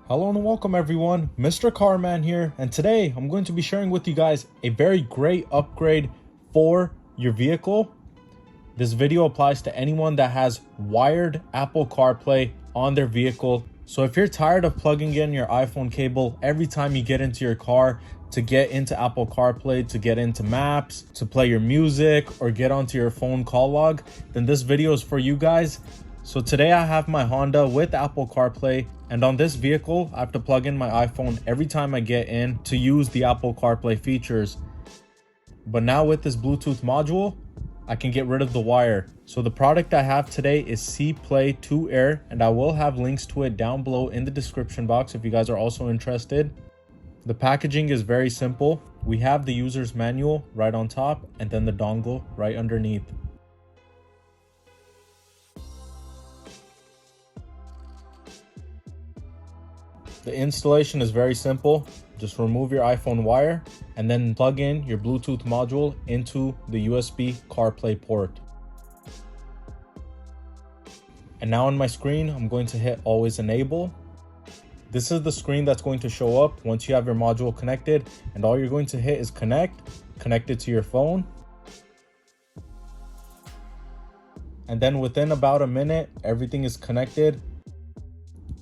Hello and welcome everyone, MrCarMAN here, and today I'm going to be sharing with you guys a very great upgrade for your vehicle. This video applies to anyone that has wired Apple CarPlay on their vehicle. So if you're tired of plugging in your iPhone cable every time you get into your car to get into Apple CarPlay, to get into maps, to play your music, or get onto your phone call log, then this video is for you guys. So today I have my Honda with Apple CarPlay, and on this vehicle I have to plug in my iPhone every time I get in to use the Apple CarPlay features. But now with this Bluetooth module, I can get rid of the wire. So the product I have today is CPlay 2 Air, and I will have links to it down below in the description box if you guys are also interested. The packaging is very simple. We have the user's manual right on top and then the dongle right underneath. The installation is very simple. Just remove your iPhone wire and then plug in your Bluetooth module into the USB CarPlay port. And now on my screen, I'm going to hit always enable. This is the screen that's going to show up once you have your module connected, and all you're going to hit is connect it to your phone. And then within about a minute, everything is connected.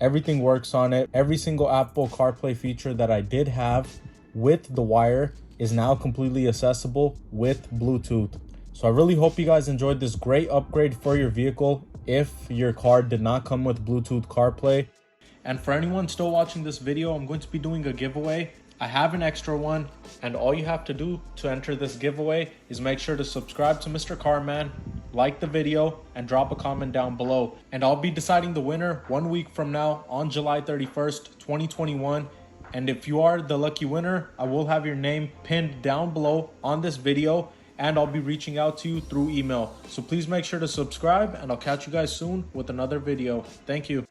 Everything works on it. Every single Apple CarPlay feature that I did have with the wire is now completely accessible with Bluetooth. So I really hope you guys enjoyed this great upgrade for your vehicle if your car did not come with Bluetooth CarPlay. And for anyone still watching this video, I'm going to be doing a giveaway. I have an extra one, and all you have to do to enter this giveaway is make sure to subscribe to MrCarMAN, like the video, and drop a comment down below. And I'll be deciding the winner 1 week from now on July 31st, 2021. And if you are the lucky winner, I will have your name pinned down below on this video, and I'll be reaching out to you through email. So please make sure to subscribe, and I'll catch you guys soon with another video. Thank you.